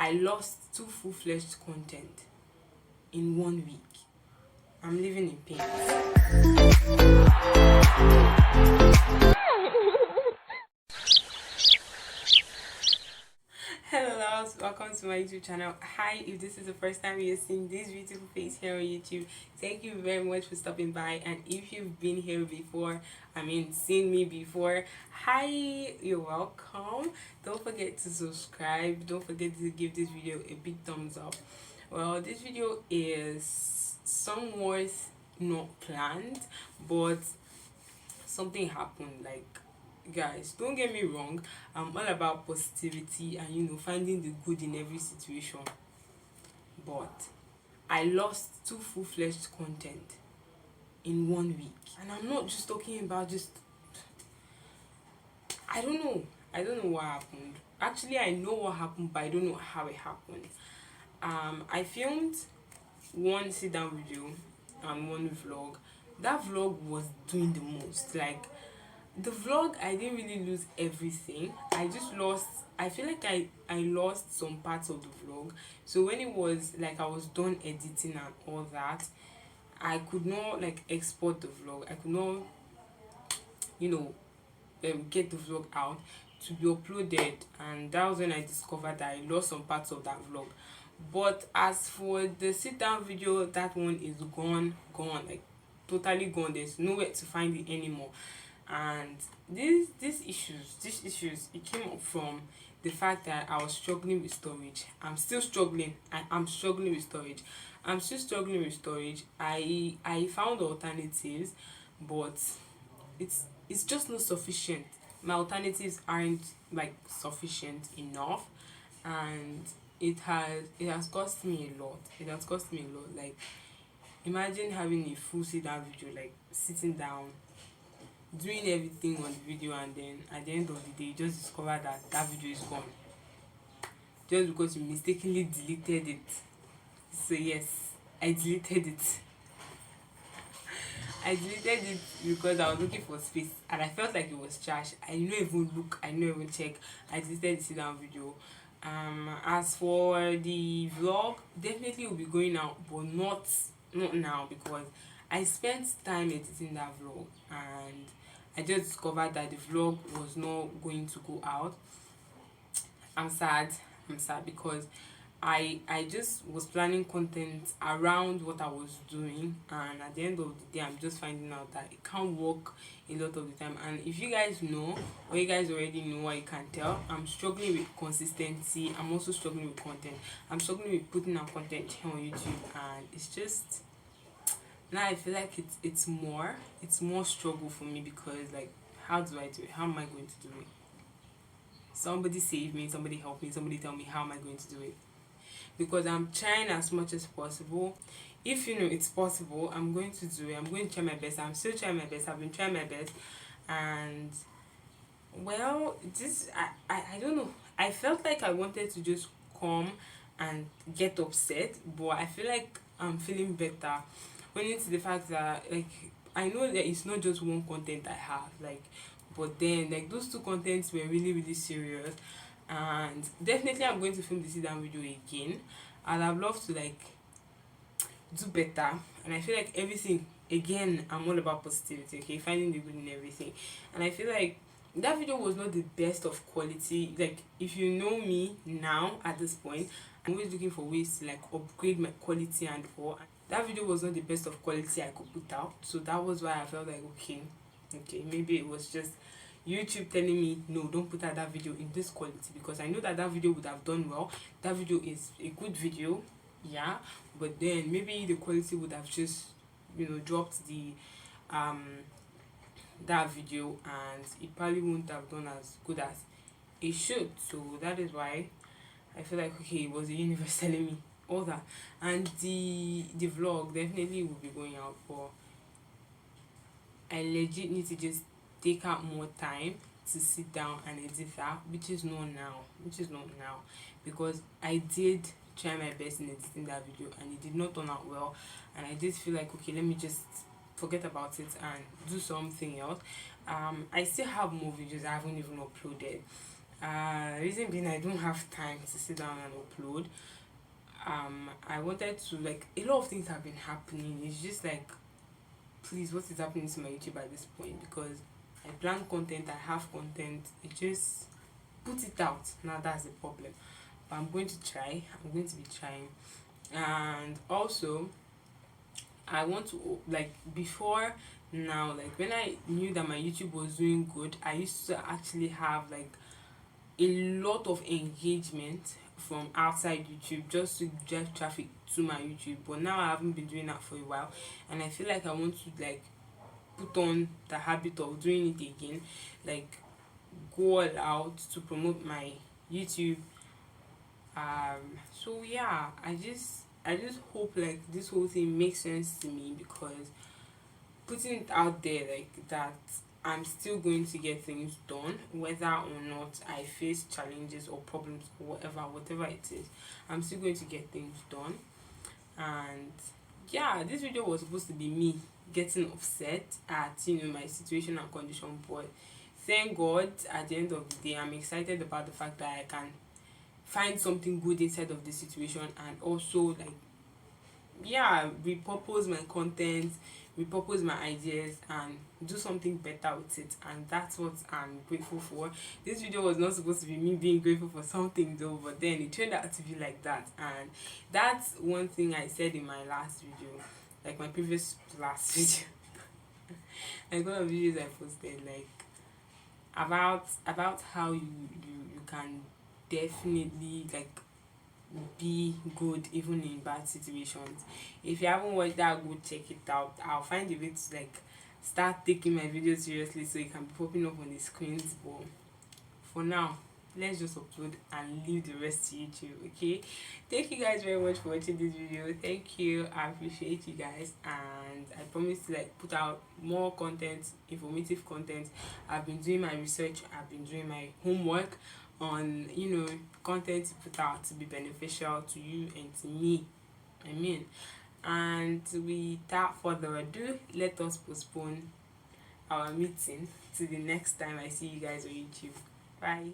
I lost 2 full-fledged content in 1 week. I'm living in pain. Hello, welcome to my YouTube channel. Hi, if this is the first time you're seeing this beautiful face here on YouTube, thank you very much for stopping by. And if you've been here before, seen me before, hi, you're welcome. Don't forget to subscribe. Don't forget to give this video a big thumbs up. Well, this video is somewhat not planned, but something happened. Like, guys, don't get me wrong, I'm all about positivity and finding the good in every situation, but I lost 2 full-fledged content in 1 week. And I'm not just talking about just I don't know what happened. Actually, I know what happened, but I don't know how it happened. I filmed one sit down video and one vlog. That vlog was doing the most. Like, the vlog, I didn't really lose everything. I just lost, I feel like I lost some parts of the vlog. So when it was like I was done editing and all that, I could not like export the vlog. I could not get the vlog out to be uploaded, and that was when I discovered that I lost some parts of that vlog. But as for the sit down video, that one is gone, like totally gone. There's nowhere to find it anymore. And these issues, it came up from the fact that I was struggling with storage. I'm still struggling. I'm struggling with storage. I'm still struggling with storage. I found alternatives, but it's just not sufficient. My alternatives aren't like sufficient enough, and it has cost me a lot. It has cost me a lot. Like, imagine having a full sit down video, like sitting down, doing everything on the video, and then at the end of the day you just discover that that video is gone just because you mistakenly deleted it. So yes, I deleted it. I deleted it because I was looking for space and I felt like it was trash. I didn't even look, I didn't even check. I deleted the sit down video. As for the vlog, definitely will be going out, but not now, because I spent time editing that vlog and I just discovered that the vlog was not going to go out. I'm sad because I just was planning content around what I was doing, and at the end of the day I'm just finding out that it can't work a lot of the time. And if you guys know, or you guys already know, what you can tell, I'm struggling with consistency. I'm also struggling with content. I'm struggling with putting out content here on YouTube, and it's just now I feel like it's more struggle for me, because like, how do I do it? How am I going to do it? Somebody save me, somebody help me, somebody tell me how am I going to do it, because I'm trying as much as possible. If it's possible, I'm going to do it. I'm going to try my best. I'm still trying my best. I've been trying my best, and well, this I don't know. I felt like I wanted to just come and get upset, but I feel like I'm feeling better when it's the fact that, like, I know that it's not just one content I have, like, but then like those 2 contents were really serious. And definitely I'm going to film the sit down video again, and I'd love to like do better. And I feel like everything, again, I'm all about positivity, okay, finding the good in everything. And I feel like that video was not the best of quality. Like, if you know me now at this point, I'm always looking for ways to like upgrade my quality and all. That video was not the best of quality I could put out, so that was why I felt like, okay, maybe it was just YouTube telling me, no, don't put out that video in this quality, because I know that video would have done well. That video is a good video, yeah, but then maybe the quality would have just dropped the that video, and it probably wouldn't have done as good as it should. So that is why I feel like, okay, it was the universe telling me all that. And the vlog definitely will be going out, but I legit need to just take out more time to sit down and edit that, which is not now, because I did try my best in editing that video and it did not turn out well. And I did feel like, okay, let me just forget about it and do something else. I still have more videos I haven't even uploaded, Reason being, I don't have time to sit down and upload. I wanted to, like, a lot of things have been happening. It's just like, please, what is happening to my YouTube at this point? Because I plan content, I have content, it just put it out. Now that's the problem. But I'm going to try. I'm going to be trying. And also, I want to, like, before now, like when I knew that my YouTube was doing good, I used to actually have like a lot of engagement from outside YouTube just to drive traffic to my YouTube. But now I haven't been doing that for a while, and I feel like I want to like put on the habit of doing it again, like go all out to promote my YouTube. So yeah, I just hope like this whole thing makes sense to me, because putting it out there like that, I'm still going to get things done whether or not I face challenges or problems or whatever it is. I'm still going to get things done. And yeah, this video was supposed to be me getting upset at my situation and condition, but thank God at the end of the day I'm excited about the fact that I can find something good inside of this situation, and also like repurpose my content, repurpose my ideas, and do something better with it. And that's what I'm grateful for. This video was not supposed to be me being grateful for something though, but then it turned out to be like that. And that's one thing I said in my last video, like my previous last video, like one of the videos I posted, like about how you can definitely like be good even in bad situations. If you haven't watched that, go check it out. I'll find a way to like start taking my videos seriously so it can be popping up on the screens. But for now, let's just upload and leave the rest to YouTube. Okay, thank you guys very much for watching this video. Thank you, I appreciate you guys, and I promise to like put out more content, informative content. I've been doing my research, I've been doing my homework on content to put out to be beneficial to you and to me, and without further ado, let us postpone our meeting to the next time I see you guys on YouTube. Bye.